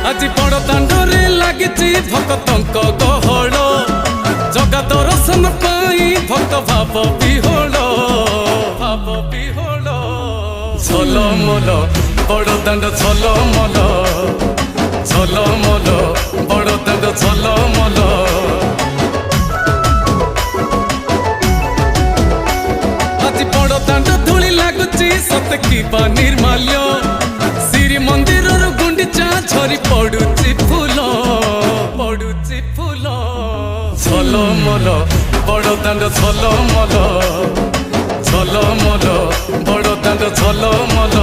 আজি বড় দাଣ୍ଡরে লাগিছি ভক্তଙ୍କ গহଳ জগা দর্শন পাই ভক্ত ভাব বিহোଳ ঝলমল বড় দাণ্ড ঝলমল ঝলমল বড় দাণ্ড ঝলমল আজি বড় দাণ্ড ধূলি লাগুছি সতে কিবা নির্মাল্য শ্রী মন্দিরর গুন্ডিচা ঝরি পড়ুছি ফুল ঝলমল বড় দাণ্ড ঝলমল ঝলমল বড় দাণ্ড ঝলমল।